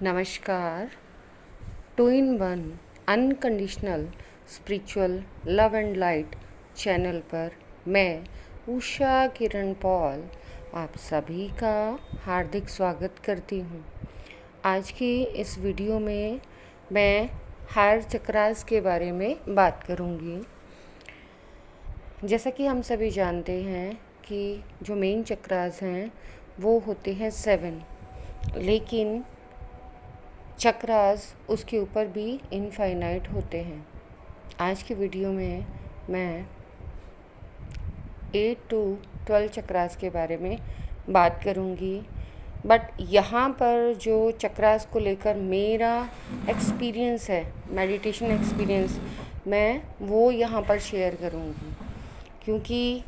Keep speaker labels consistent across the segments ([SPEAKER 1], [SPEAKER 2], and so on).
[SPEAKER 1] नमस्कार। Two in one unconditional spiritual love and light channel पर मैं उषा किरण पॉल आप सभी का हार्दिक स्वागत करती हूँ। आज की इस वीडियो में मैं हायर चक्रास के बारे में बात करूँगी। जैसा कि हम सभी जानते हैं कि जो मेन चक्रास हैं वो होते हैं 7, लेकिन चक्रास उसके ऊपर भी इनफाइनाइट होते हैं। आज की वीडियो में मैं 8 to 12 चक्रास के बारे में बात करूंगी। बट यहाँ पर जो चक्रास को लेकर मेरा एक्सपीरियंस है, मेडिटेशन एक्सपीरियंस, मैं वो यहाँ पर शेयर करूँगी। क्योंकि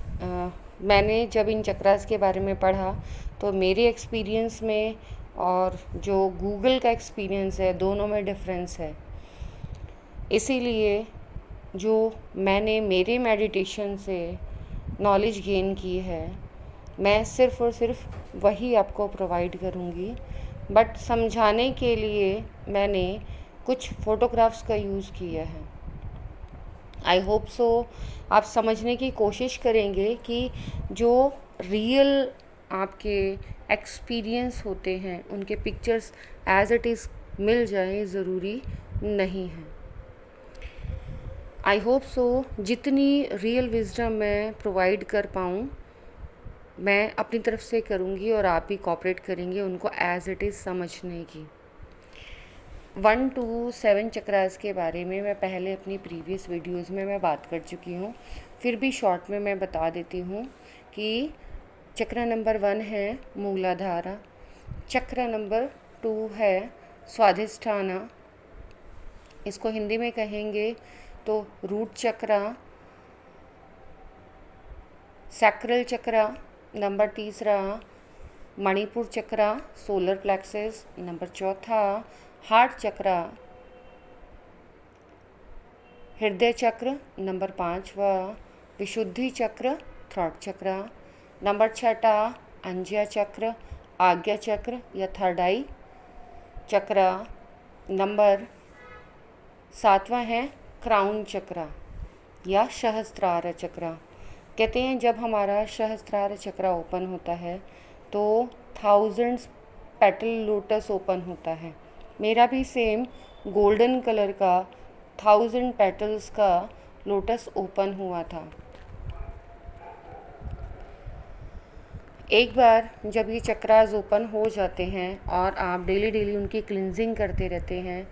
[SPEAKER 1] मैंने जब इन चक्रास के बारे में पढ़ा तो मेरे एक्सपीरियंस में और जो गूगल का एक्सपीरियंस है, दोनों में डिफरेंस है। इसीलिए जो मैंने मेरे मेडिटेशन से नॉलेज गेन की है, मैं सिर्फ़ और सिर्फ वही आपको प्रोवाइड करूँगी। बट समझाने के लिए मैंने कुछ फ़ोटोग्राफ्स का यूज़ किया है। आई होप सो आप समझने की कोशिश करेंगे कि जो रियल आपके एक्सपीरियंस होते हैं उनके पिक्चर्स एज इट इज़ मिल जाए, ज़रूरी नहीं है। आई होप सो जितनी रियल विजडम मैं प्रोवाइड कर पाऊँ मैं अपनी तरफ से करूँगी और आप भी कोऑपरेट करेंगे उनको एज इट इज़ समझने की। 1 to 7 चक्रास के बारे में मैं पहले अपनी प्रीवियस वीडियोस में मैं बात कर चुकी हूँ, फिर भी शॉर्ट में मैं बता देती हूँ कि चक्र नंबर 1 है मूलाधारा, चक्र नंबर 2 है स्वाधिष्ठाना, इसको हिंदी में कहेंगे तो रूट चक्रा, सैक्रल चक्रा, नंबर 3 मणिपुर चक्रा, सोलर प्लेक्सस, नंबर 4 हार्ट चक्रा, हृदय चक्र, नंबर 5 विशुद्धि चक्र, थ्रोट चक्रा, नंबर 6 अंज्या चक्र, आज्ञा चक्र या थर्ड आई चक्रा, नंबर 7 है क्राउन चक्रा या सहस्त्रार चक्रा। कहते हैं जब हमारा सहस्त्रार चक्रा ओपन होता है तो 1000 पेटल लोटस ओपन होता है। मेरा भी सेम गोल्डन कलर का 1000 पेटल्स का लोटस ओपन हुआ था। एक बार जब ये चक्रास ओपन हो जाते हैं और आप डेली उनकी क्लिनजिंग करते रहते हैं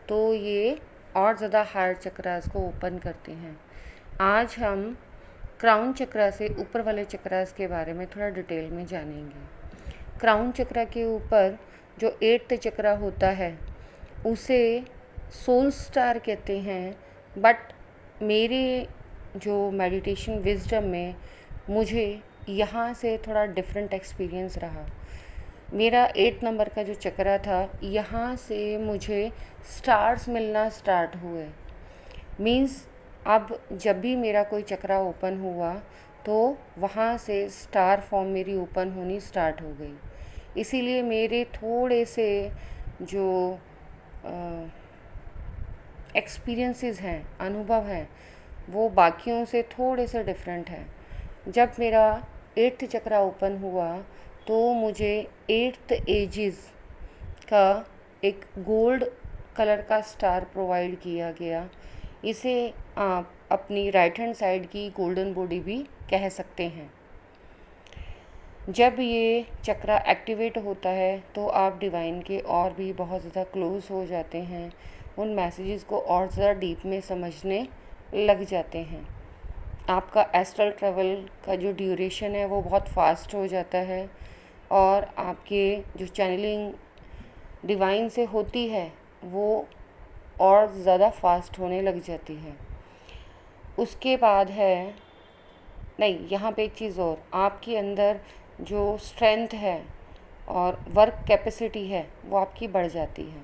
[SPEAKER 1] तो ये और ज़्यादा हायर चक्रास को ओपन करते हैं। आज हम क्राउन चक्रा से ऊपर वाले चक्रास के बारे में थोड़ा डिटेल में जानेंगे। क्राउन चक्रा के ऊपर जो 8th चक्रा होता है उसे सोल स्टार कहते हैं। बट मेरे जो मेडिटेशन विजडम में मुझे यहाँ से थोड़ा डिफरेंट एक्सपीरियंस रहा। मेरा 8 नंबर का जो चक्रा था, यहाँ से मुझे स्टार्स मिलना स्टार्ट हुए। मीन्स अब जब भी मेरा कोई चक्रा ओपन हुआ तो वहाँ से स्टार फॉर्म मेरी ओपन होनी स्टार्ट हो गई। इसीलिए मेरे थोड़े से जो एक्सपीरियंसेस हैं, अनुभव हैं, वो बाकियों से थोड़े से डिफरेंट हैं। जब मेरा 8th चक्रा ओपन हुआ तो मुझे 8th एजिस का एक गोल्ड कलर का स्टार प्रोवाइड किया गया। इसे आप अपनी राइट हैंड साइड की गोल्डन बॉडी भी कह सकते हैं। जब ये चक्रा एक्टिवेट होता है तो आप डिवाइन के और भी बहुत ज़्यादा क्लोज हो जाते हैं, उन मैसेजेस को और ज़्यादा डीप में समझने लग जाते हैं। आपका एस्ट्रल ट्रैवल का जो ड्यूरेशन है वो बहुत फास्ट हो जाता है और आपके जो चैनलिंग डिवाइन से होती है वो और ज़्यादा फास्ट होने लग जाती है। उसके बाद है नहीं, यहाँ पे एक चीज़ और, आपके अंदर जो स्ट्रेंथ है और वर्क कैपेसिटी है वो आपकी बढ़ जाती है।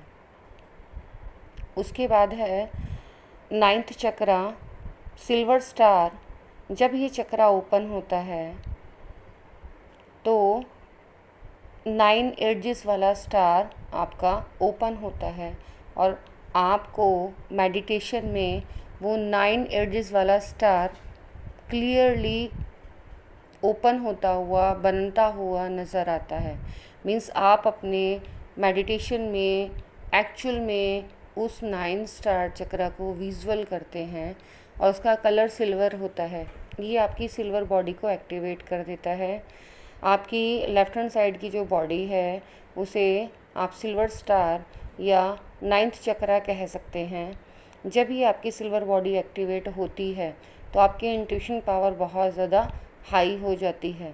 [SPEAKER 1] उसके बाद है 9th चक्रा सिल्वर स्टार। जब ये चक्रा ओपन होता है तो 9 एड्जेस वाला स्टार आपका ओपन होता है और आपको मेडिटेशन में वो 9 एड्जेस वाला स्टार क्लियरली ओपन होता हुआ बनता हुआ नज़र आता है। मीन्स आप अपने मेडिटेशन में एक्चुअल में उस 9 स्टार चक्रा को विजुअल करते हैं और उसका कलर सिल्वर होता है। ये आपकी सिल्वर बॉडी को एक्टिवेट कर देता है। आपकी लेफ्ट हैंड साइड की जो बॉडी है उसे आप सिल्वर स्टार या 9th चक्रा कह सकते हैं। जब ये आपकी सिल्वर बॉडी एक्टिवेट होती है तो आपकी इंट्यूशन पावर बहुत ज़्यादा हाई हो जाती है।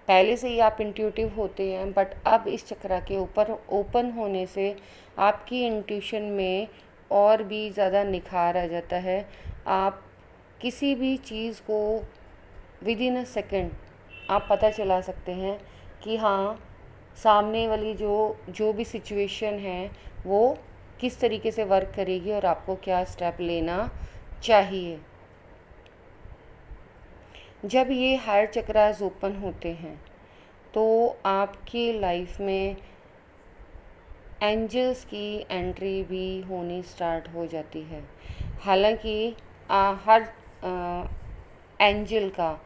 [SPEAKER 1] पहले से ही आप इंट्यूटिव होते हैं, बट अब इस चक्रा के ऊपर ओपन होने से आपकी इंट्यूशन में और भी ज़्यादा निखार आ जाता है। आप किसी भी चीज़ को विद इन अ सेकेंड आप पता चला सकते हैं कि हाँ, सामने वाली जो भी सिचुएशन है वो किस तरीके से वर्क करेगी और आपको क्या स्टेप लेना चाहिए। जब ये हायर चक्रास ओपन होते हैं तो आपकी लाइफ में एंजल्स की एंट्री भी होनी स्टार्ट हो जाती है। हालांकि हर एंजल का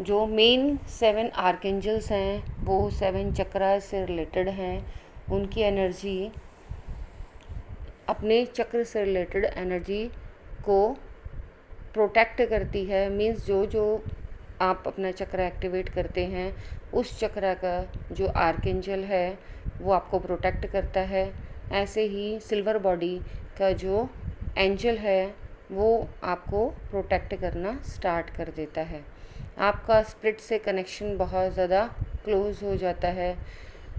[SPEAKER 1] जो मेन 7 आर्कएंजल्स हैं वो 7 चक्रा से रिलेटेड हैं। उनकी एनर्जी अपने चक्र से रिलेटेड एनर्जी को प्रोटेक्ट करती है। मीन्स जो आप अपना चक्र एक्टिवेट करते हैं उस चक्र का जो आर्कएंजल है वो आपको प्रोटेक्ट करता है। ऐसे ही सिल्वर बॉडी का जो एंजल है वो आपको प्रोटेक्ट करना स्टार्ट कर देता है। आपका स्पिरिट से कनेक्शन बहुत ज़्यादा क्लोज हो जाता है।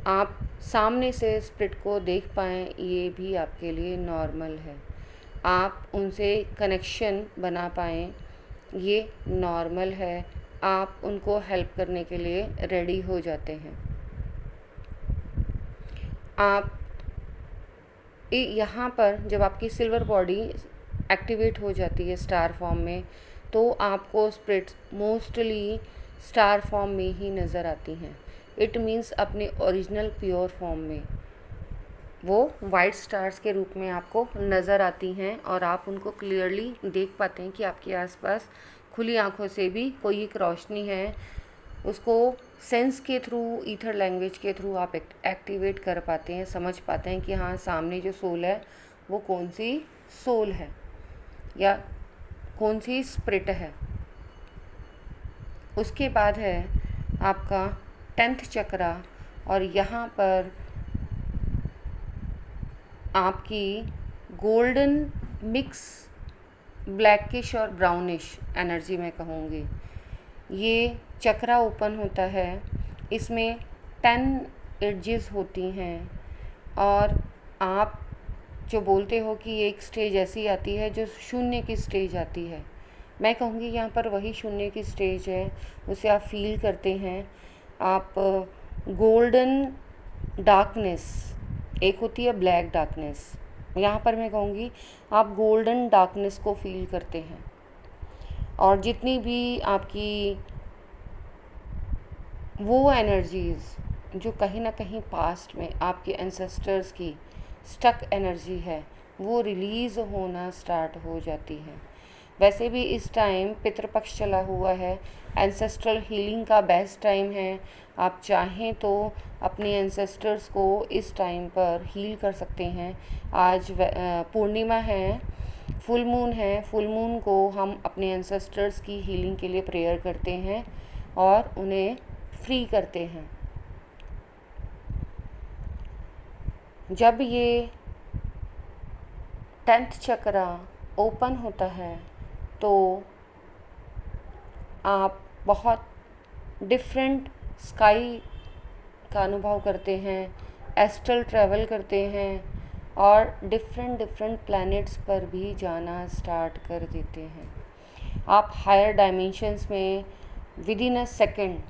[SPEAKER 1] आप सामने से स्पिरिट को देख पाएँ ये भी आपके लिए नॉर्मल है। आप उनसे कनेक्शन बना पाएँ ये नॉर्मल है। आप उनको हेल्प करने के लिए रेडी हो जाते हैं। आप यहाँ पर जब आपकी सिल्वर बॉडी एक्टिवेट हो जाती है स्टार फॉर्म में तो आपको स्पिरिट्स मोस्टली स्टार फॉर्म में ही नज़र आती हैं। इट मीन्स अपने ओरिजिनल प्योर फॉर्म में वो वाइट स्टार्स के रूप में आपको नज़र आती हैं और आप उनको क्लियरली देख पाते हैं कि आपके आसपास खुली आंखों से भी कोई एक रोशनी है। उसको सेंस के थ्रू, ईथर लैंग्वेज के थ्रू आप एक्टिवेट कर पाते हैं, समझ पाते हैं कि हाँ, सामने जो सोल है वो कौन सी सोल है या कौन सी स्पिरिट है। उसके बाद है आपका 10th चक्रा और यहाँ पर आपकी गोल्डन मिक्स ब्लैकिश और ब्राउनिश एनर्जी मैं कहूँगी। ये चक्रा ओपन होता है। इसमें 10 एड्जेस होती हैं और आप जो बोलते हो कि एक स्टेज ऐसी आती है जो शून्य की स्टेज आती है। मैं कहूँगी यहाँ पर वही शून्य की स्टेज है, उसे आप फील करते हैं। आप गोल्डन डार्कनेस, एक होती है ब्लैक डार्कनेस, यहाँ पर मैं कहूँगी आप गोल्डन डार्कनेस को फील करते हैं। और जितनी भी आपकी वो एनर्जीज़ जो कहीं ना कहीं पास्ट में आपके एंसेस्टर्स की स्टक एनर्जी है वो रिलीज़ होना स्टार्ट हो जाती है। वैसे भी इस टाइम पितृपक्ष चला हुआ है, एंसेस्ट्रल हीलिंग का बेस्ट टाइम है। आप चाहें तो अपने एंसेस्टर्स को इस टाइम पर हील कर सकते हैं। आज पूर्णिमा है, फुल मून है। फुल मून को हम अपने एंसेस्टर्स की हीलिंग के लिए प्रेयर करते हैं और उन्हें फ्री करते हैं। जब ये 10th चक्रा ओपन होता है तो आप बहुत डिफरेंट स्काई का अनुभव करते हैं, एस्ट्रल ट्रैवल करते हैं और डिफरेंट प्लैनेट्स पर भी जाना स्टार्ट कर देते हैं। आप हायर डायमेंशंस में विद इन अ सेकेंड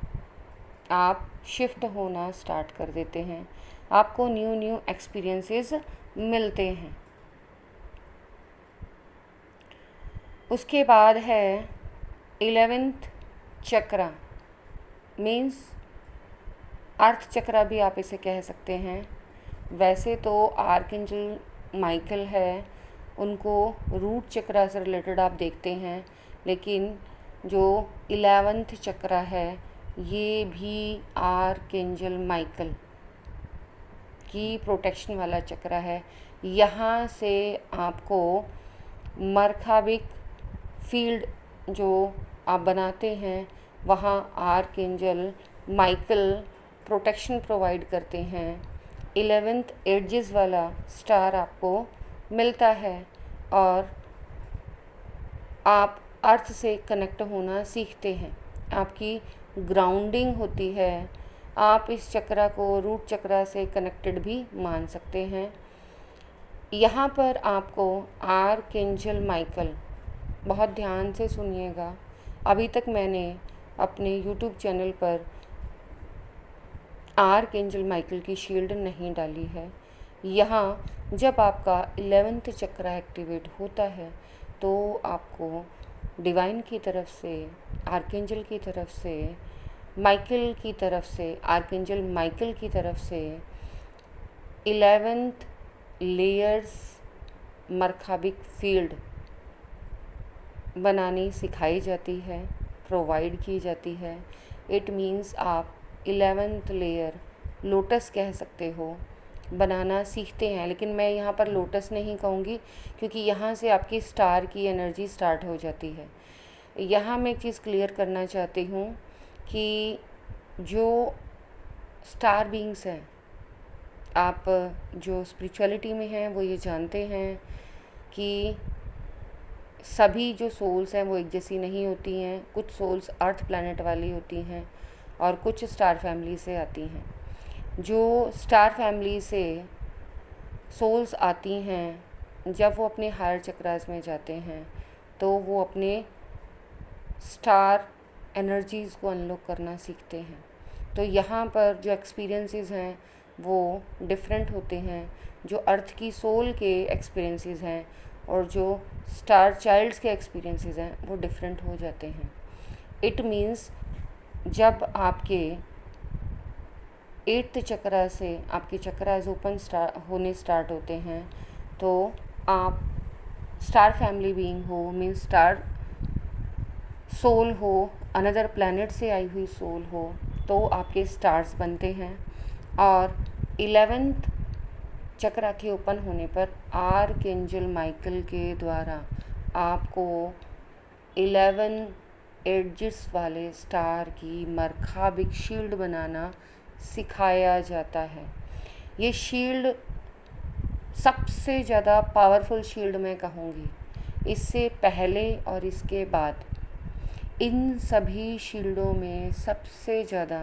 [SPEAKER 1] आप शिफ्ट होना स्टार्ट कर देते हैं। आपको न्यू एक्सपीरियंसेस मिलते हैं। उसके बाद है 11th चक्रा। मीन्स अर्थ चक्रा भी आप इसे कह सकते हैं। वैसे तो आर्कएंजल माइकल है, उनको रूट चक्रा से रिलेटेड आप देखते हैं, लेकिन जो 11th चक्रा है ये भी आर्कएंजल माइकल की प्रोटेक्शन वाला चक्रा है। यहाँ से आपको मरखाबिक फील्ड जो आप बनाते हैं वहाँ आर्कएंजल माइकल प्रोटेक्शन प्रोवाइड करते हैं। 11th एडजेस वाला स्टार आपको मिलता है और आप अर्थ से कनेक्ट होना सीखते हैं, आपकी ग्राउंडिंग होती है। आप इस चक्रा को रूट चक्रा से कनेक्टेड भी मान सकते हैं। यहाँ पर आपको आर्कएंजल माइकल, बहुत ध्यान से सुनिएगा, अभी तक मैंने अपने YouTube चैनल पर आर्कएंजल माइकल की शील्ड नहीं डाली है। यहाँ जब आपका 11th चक्रा एक्टिवेट होता है तो आपको डिवाइन की तरफ से, आर्कएंजल की तरफ से, माइकल की तरफ से, आर्कएंजल माइकल की तरफ से 11th लेयर्स मरखाबिक फील्ड बनानी सिखाई जाती है, प्रोवाइड की जाती है। इट मीन्स आप 11th लेयर लोटस कह सकते हो, बनाना सीखते हैं। लेकिन मैं यहाँ पर लोटस नहीं कहूँगी क्योंकि यहाँ से आपकी स्टार की एनर्जी स्टार्ट हो जाती है। यहाँ मैं एक चीज़ क्लियर करना चाहती हूँ कि जो स्टार बीइंग्स हैं, आप जो स्पिरिचुअलिटी में हैं वो ये जानते हैं कि सभी जो सोल्स हैं वो एक जैसी नहीं होती हैं। कुछ सोल्स अर्थ प्लैनेट वाली होती हैं और कुछ स्टार फैमिली से आती हैं। जो स्टार फैमिली से सोल्स आती हैं, जब वो अपने हायर चक्रास में जाते हैं तो वो अपने स्टार एनर्जीज़ को अनलॉक करना सीखते हैं। तो यहाँ पर जो एक्सपीरियंसेस हैं वो डिफरेंट होते हैं। जो अर्थ की सोल के एक्सपीरियंसेस हैं और जो स्टार चाइल्ड्स के एक्सपीरियंसेस हैं वो डिफरेंट हो जाते हैं। इट मीन्स जब आपके 8th चक्रा से आपके चक्रास ओपन होने स्टार्ट होते हैं तो आप स्टार फैमिली बीइंग हो, मीन्स स्टार सोल हो, अनदर प्लैनेट से आई हुई सोल हो, तो आपके स्टार्स बनते हैं। और 11th चक्रा के ओपन होने पर आर्कएंजल माइकल के द्वारा आपको 11 एडजेस वाले स्टार की मरखाबिक शील्ड बनाना सिखाया जाता है। ये शील्ड सबसे ज़्यादा पावरफुल शील्ड मैं कहूँगी। इससे पहले और इसके बाद इन सभी शील्डों में सबसे ज़्यादा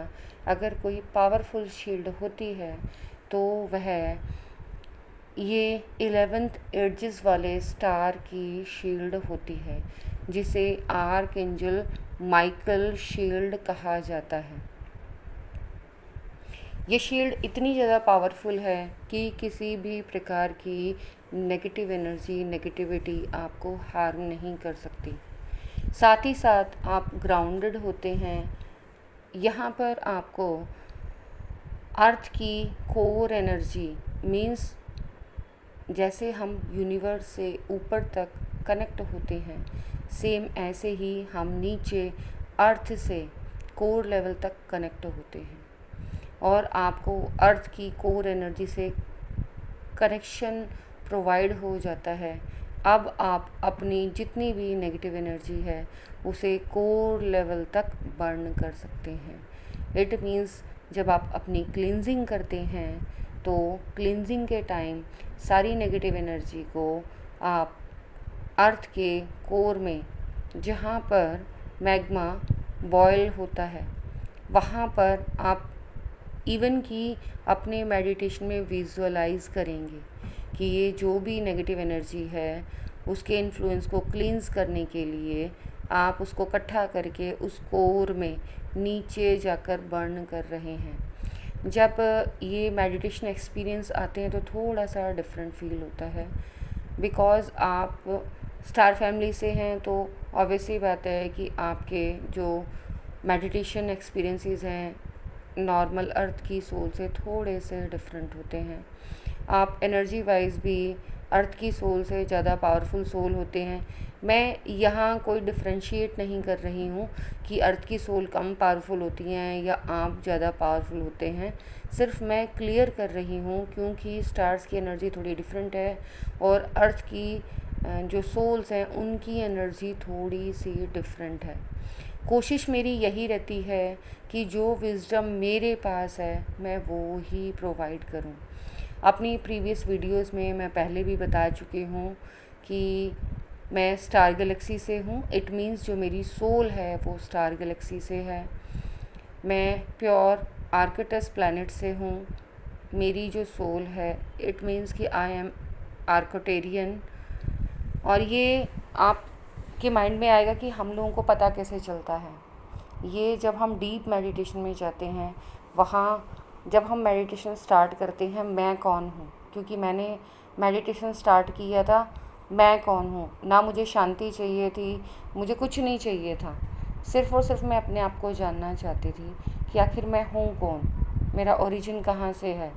[SPEAKER 1] अगर कोई पावरफुल शील्ड होती है तो वह ये 11th एडजेस वाले स्टार की शील्ड होती है, जिसे आर्कएंजल माइकल शील्ड कहा जाता है। ये शील्ड इतनी ज़्यादा पावरफुल है कि किसी भी प्रकार की नेगेटिव एनर्जी, नेगेटिविटी आपको हार्म नहीं कर सकती। साथ ही साथ आप ग्राउंडेड होते हैं। यहाँ पर आपको अर्थ की कोर एनर्जी, मीन्स जैसे हम यूनिवर्स से ऊपर तक कनेक्ट होते हैं, सेम ऐसे ही हम नीचे अर्थ से कोर लेवल तक कनेक्ट होते हैं और आपको अर्थ की कोर एनर्जी से कनेक्शन प्रोवाइड हो जाता है। अब आप अपनी जितनी भी नेगेटिव एनर्जी है उसे कोर लेवल तक बर्न कर सकते हैं। इट मीन्स जब आप अपनी क्लींजिंग करते हैं तो क्लींजिंग के टाइम सारी नेगेटिव एनर्जी को आप अर्थ के कोर में, जहाँ पर मैग्मा बॉयल होता है, वहाँ पर आप इवन कि अपने मेडिटेशन में विजुअलाइज करेंगे कि ये जो भी नेगेटिव एनर्जी है उसके इन्फ्लुएंस को क्लींस करने के लिए आप उसको इकट्ठा करके उस कोर में नीचे जाकर बर्न कर रहे हैं। जब ये मेडिटेशन एक्सपीरियंस आते हैं तो थोड़ा सा डिफरेंट फील होता है, बिकॉज़ आप स्टार फैमिली से हैं तो ऑब्वियसली बात है कि आपके जो मेडिटेशन एक्सपीरियंसेस हैं नॉर्मल अर्थ की सोल से थोड़े से डिफरेंट होते हैं। आप एनर्जी वाइज भी अर्थ की सोल से ज़्यादा पावरफुल सोल होते हैं। मैं यहाँ कोई डिफ्रेंशिएट नहीं कर रही हूँ कि अर्थ की सोल कम पावरफुल होती हैं या आप ज़्यादा पावरफुल होते हैं। सिर्फ मैं क्लियर कर रही हूँ क्योंकि स्टार्स की एनर्जी थोड़ी डिफरेंट है और अर्थ की जो सोल्स हैं उनकी एनर्जी थोड़ी सी डिफरेंट है। कोशिश मेरी यही रहती है कि जो विज़डम मेरे पास है मैं वो ही प्रोवाइड करूं। अपनी प्रीवियस वीडियोस में मैं पहले भी बता चुकी हूँ कि मैं स्टार गैलेक्सी से हूँ। इट मीन्स जो मेरी सोल है वो स्टार गैलेक्सी से है। मैं प्योर आर्कटस प्लैनेट से हूँ। मेरी जो सोल है इट मीन्स कि आई एम आर्कोटेरियन। और ये आपके माइंड में आएगा कि हम लोगों को पता कैसे चलता है। ये जब हम डीप मेडिटेशन में जाते हैं, वहाँ जब हम मेडिटेशन स्टार्ट करते हैं, मैं कौन हूँ, क्योंकि मैंने मेडिटेशन स्टार्ट किया था मैं कौन हूँ, ना मुझे शांति चाहिए थी, मुझे कुछ नहीं चाहिए था, सिर्फ़ और सिर्फ मैं अपने आप को जानना चाहती थी कि आखिर मैं हूँ कौन, मेरा ओरिजिन कहाँ से है,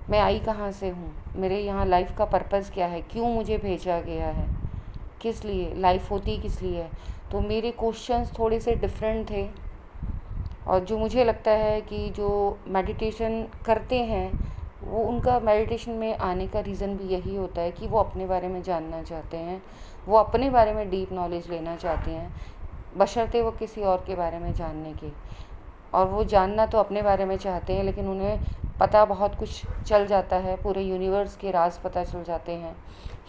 [SPEAKER 1] मैं आई कहाँ से हूँ, मेरे यहाँ लाइफ का पर्पज़ क्या है, क्यों मुझे भेजा गया है, किस लिए लाइफ होती किस लिए है। तो मेरे क्वेश्चंस थोड़े से डिफरेंट थे और जो मुझे लगता है कि जो मेडिटेशन करते हैं वो उनका मेडिटेशन में आने का रीज़न भी यही होता है कि वो अपने बारे में जानना चाहते हैं, वो अपने बारे में डीप नॉलेज लेना चाहते हैं, बशर्ते वो किसी और के बारे में जानने के। और वो जानना तो अपने बारे में चाहते हैं लेकिन उन्हें पता बहुत कुछ चल जाता है, पूरे यूनिवर्स के राज पता चल जाते हैं,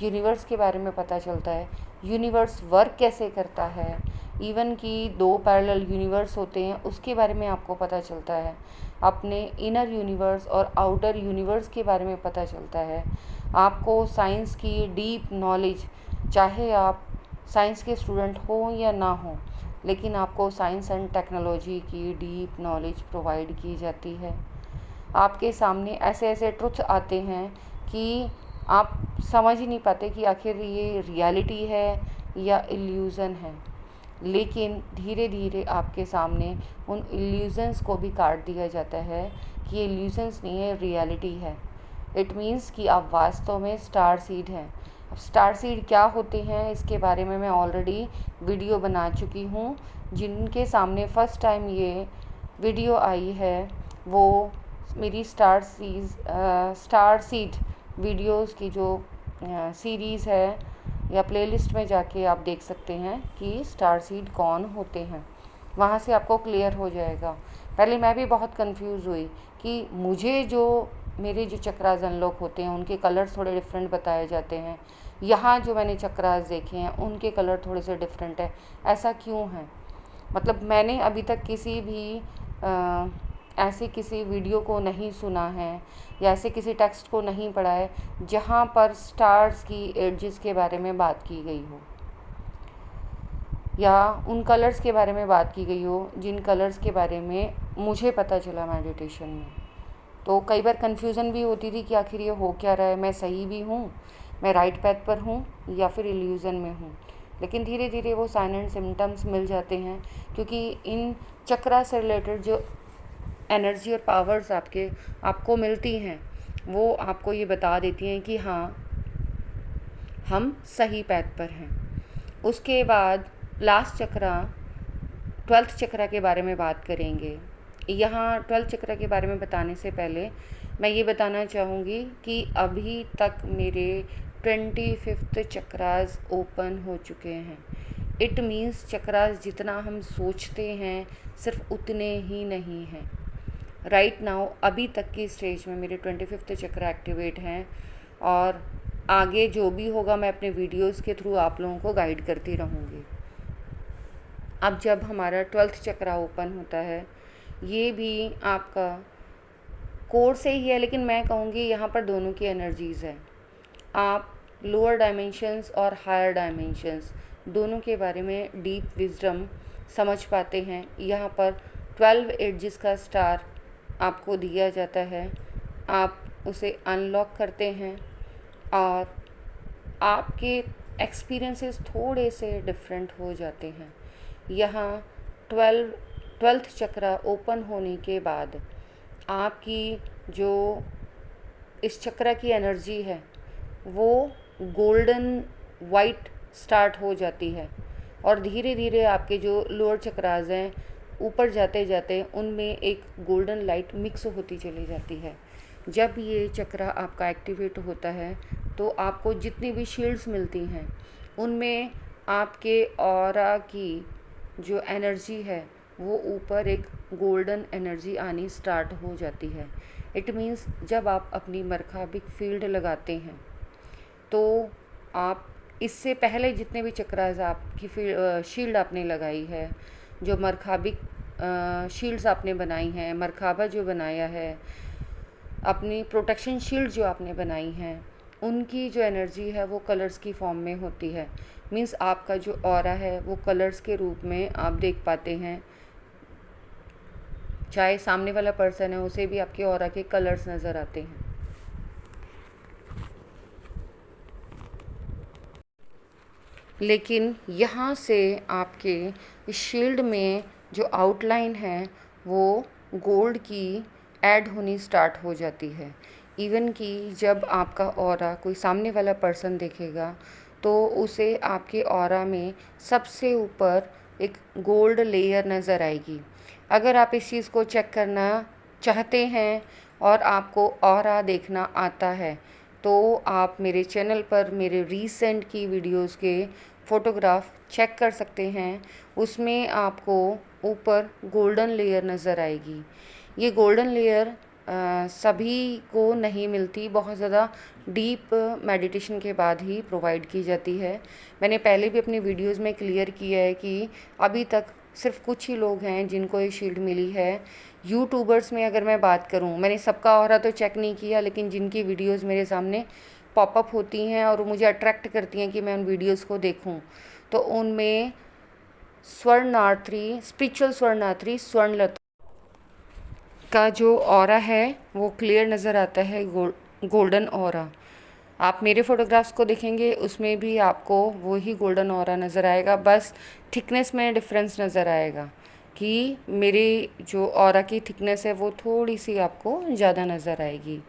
[SPEAKER 1] यूनिवर्स के बारे में पता चलता है, यूनिवर्स वर्क कैसे करता है, इवन कि 2 पैरेलल यूनिवर्स होते हैं उसके बारे में आपको पता चलता है, अपने इनर यूनिवर्स और आउटर यूनिवर्स के बारे में पता चलता है। आपको साइंस की डीप नॉलेज, चाहे आप साइंस के स्टूडेंट हो या ना हो, लेकिन आपको साइंस एंड टेक्नोलॉजी की डीप नॉलेज प्रोवाइड की जाती है। आपके सामने ऐसे ऐसे ट्रुथ आते हैं कि आप समझ ही नहीं पाते कि आखिर ये रियलिटी है या इल्यूज़न है, लेकिन धीरे धीरे आपके सामने उन इल्यूज़न्स को भी काट दिया जाता है कि ये इल्यूज़न्स नहीं है, रियलिटी है। इट मीन्स कि आप वास्तव में स्टार सीड हैं। अब स्टार सीड क्या होते हैं इसके बारे में मैं ऑलरेडी वीडियो बना चुकी हूँ। जिनके सामने फ़र्स्ट टाइम ये वीडियो आई है वो मेरी स्टार सीड वीडियोस की जो सीरीज़ है या प्लेलिस्ट में जाके आप देख सकते हैं कि स्टार सीड कौन होते हैं, वहाँ से आपको क्लियर हो जाएगा। पहले मैं भी बहुत कंफ्यूज हुई कि मुझे जो मेरे जो चक्रास अनलॉक होते हैं उनके कलर्स थोड़े डिफरेंट बताए जाते हैं, यहाँ जो मैंने चक्रास देखे हैं उनके कलर थोड़े से डिफरेंट है, ऐसा क्यों है। मतलब मैंने अभी तक किसी भी ऐसे किसी वीडियो को नहीं सुना है या ऐसे किसी टेक्स्ट को नहीं पढ़ा है जहाँ पर स्टार्स की एड्जेस के बारे में बात की गई हो या उन कलर्स के बारे में बात की गई हो जिन कलर्स के बारे में मुझे पता चला मेडिटेशन में। तो कई बार कन्फ्यूज़न भी होती थी कि आखिर ये हो क्या रहा है, मैं सही भी हूँ, मैं राइट पैथ पर हूँ या फिर इल्यूज़न में हूँ। लेकिन धीरे धीरे वो साइन एंड सिम्टम्स मिल जाते हैं क्योंकि इन चक्रा से रिलेटेड जो एनर्जी और पावर्स आपको मिलती हैं वो आपको ये बता देती हैं कि हाँ हम सही पैथ पर हैं। उसके बाद लास्ट चक्रा 12th चक्रा के बारे में बात करेंगे। यहाँ 12th चक्रा के बारे में बताने से पहले मैं ये बताना चाहूँगी कि अभी तक मेरे 25th चक्रास ओपन हो चुके हैं। इट मीन्स चक्रास जितना हम सोचते हैं सिर्फ उतने ही नहीं हैं। राइट नाउ अभी तक की स्टेज में मेरे 25th चक्रा एक्टिवेट हैं और आगे जो भी होगा मैं अपने वीडियोस के थ्रू आप लोगों को गाइड करती रहूँगी। अब जब हमारा 12th चक्रा ओपन होता है, ये भी आपका कोर से ही है, लेकिन मैं कहूँगी यहाँ पर दोनों की एनर्जीज़ है। आप लोअर डायमेंशंस और हायर डायमेंशंस दोनों के बारे में डीप विजडम समझ पाते हैं। यहाँ पर 12 एजेस का स्टार आपको दिया जाता है, आप उसे अनलॉक करते हैं और आपके एक्सपीरियंसेस थोड़े से डिफरेंट हो जाते हैं। यहाँ 12 12th चक्रा ओपन होने के बाद आपकी जो इस चक्रा की एनर्जी है वो गोल्डन वाइट स्टार्ट हो जाती है और धीरे धीरे आपके जो लोअर चक्रास हैं ऊपर जाते जाते उनमें एक गोल्डन लाइट मिक्स होती चली जाती है। जब ये चक्रा आपका एक्टिवेट होता है तो आपको जितनी भी शील्ड्स मिलती हैं उनमें आपके ऑरा की जो एनर्जी है वो ऊपर एक गोल्डन एनर्जी आनी स्टार्ट हो जाती है। इट मीन्स जब आप अपनी मरखाबिक फील्ड लगाते हैं तो आप इससे पहले जितने भी चक्रास आपकी शील्ड आपने लगाई है, जो मरखाबिक शील्ड्स आपने बनाई हैं, मरखाबा जो बनाया है, अपनी प्रोटेक्शन शील्ड जो आपने बनाई हैं, उनकी जो एनर्जी है वो कलर्स की फॉर्म में होती है। मीन्स आपका जो ऑरा है वो कलर्स के रूप में आप देख पाते हैं। चाहे सामने वाला पर्सन है उसे भी आपके ऑरा के कलर्स नज़र आते हैं। लेकिन यहाँ से आपके इस शील्ड में जो आउटलाइन है वो गोल्ड की ऐड होनी स्टार्ट हो जाती है। इवन कि जब आपका ऑरा कोई सामने वाला पर्सन देखेगा तो उसे आपके ऑरा में सबसे ऊपर एक गोल्ड लेयर नज़र आएगी। अगर आप इस चीज़ को चेक करना चाहते हैं और आपको ऑरा देखना आता है तो आप मेरे चैनल पर मेरे रीसेंट की वीडियोस के फ़ोटोग्राफ चेक कर सकते हैं। उसमें आपको ऊपर गोल्डन लेयर नज़र आएगी। ये गोल्डन लेयर सभी को नहीं मिलती, बहुत ज़्यादा डीप मेडिटेशन के बाद ही प्रोवाइड की जाती है। मैंने पहले भी अपनी वीडियोस में क्लियर किया है कि अभी तक सिर्फ कुछ ही लोग हैं जिनको ये शील्ड मिली है। यूट्यूबर्स में अगर मैं बात करूं, मैंने सबका ऑरा तो चेक नहीं किया, लेकिन जिनकी वीडियोस मेरे सामने पॉपअप होती हैं और मुझे अट्रैक्ट करती हैं कि मैं उन वीडियोस को देखूं, तो उनमें स्वर्णार्थी, स्पिरिचुअल स्वर्णार्थी स्वर्णलता का जो ऑरा है वो क्लियर नज़र आता है, गोल्डन ऑरा। आप मेरे फ़ोटोग्राफ्स को देखेंगे उसमें भी आपको वही गोल्डन ऑरा नज़र आएगा, बस थिकनेस में डिफरेंस नज़र आएगा कि मेरी जो ऑरा की थिकनेस है वो थोड़ी सी आपको ज़्यादा नज़र आएगी।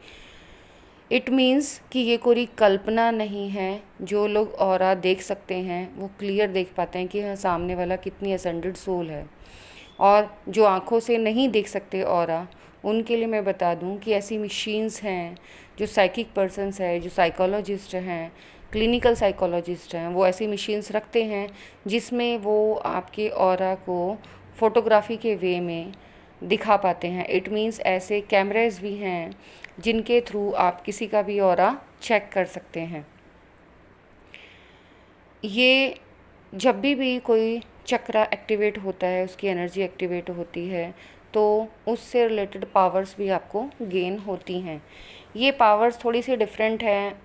[SPEAKER 1] इट मीन्स कि ये कोई कल्पना नहीं है। जो लोग ऑरा देख सकते हैं वो क्लियर देख पाते हैं कि हाँ सामने वाला कितनी असेंडेड सोल है। और जो आँखों से नहीं देख सकते ऑरा, उनके लिए मैं बता दूं कि ऐसी मशीन्स हैं, जो साइकिक पर्सन्स हैं, जो साइकोलॉजिस्ट हैं, क्लिनिकल साइकोलॉजिस्ट हैं, वो ऐसी मशीन्स रखते हैं जिसमें वो आपके ऑरा को फ़ोटोग्राफी के वे में दिखा पाते हैं। इट मीन्स ऐसे कैमरेज भी हैं जिनके थ्रू आप किसी का भी ऑरा चेक कर सकते हैं। ये जब भी कोई चक्रा एक्टिवेट होता है, उसकी एनर्जी एक्टिवेट होती है, तो उससे रिलेटेड पावर्स भी आपको गेन होती हैं। ये पावर्स थोड़ी सी डिफरेंट हैं।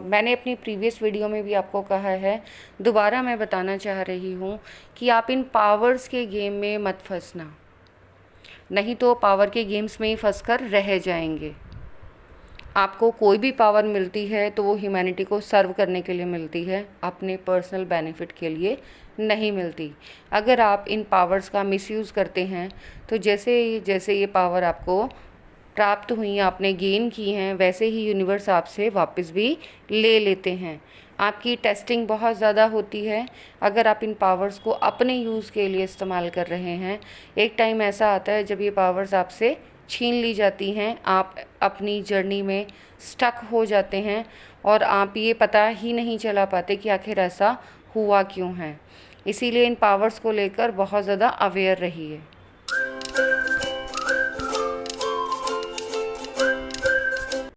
[SPEAKER 1] मैंने अपनी प्रीवियस वीडियो में भी आपको कहा है, दोबारा मैं बताना चाह रही हूँ कि आप इन पावर्स के गेम में मत फंसना, नहीं तो पावर के गेम्स में ही फंस कर रह जाएंगे। आपको कोई भी पावर मिलती है तो वो ह्यूमैनिटी को सर्व करने के लिए मिलती है, अपने पर्सनल बेनिफिट के लिए नहीं मिलती। अगर आप इन पावर्स का मिसयूज़ करते हैं तो जैसे जैसे ये पावर आपको प्राप्त हुई, आपने गेन की हैं, वैसे ही यूनिवर्स आपसे वापस भी ले लेते हैं। आपकी टेस्टिंग बहुत ज़्यादा होती है अगर आप इन पावर्स को अपने यूज़ के लिए इस्तेमाल कर रहे हैं। एक टाइम ऐसा आता है जब ये पावर्स आपसे छीन ली जाती हैं, आप अपनी जर्नी में स्टक हो जाते हैं और आप ये पता ही नहीं चला पाते कि आखिर ऐसा हुआ क्यों है। इसीलिए इन पावर्स को लेकर बहुत ज़्यादा अवेयर रहिए।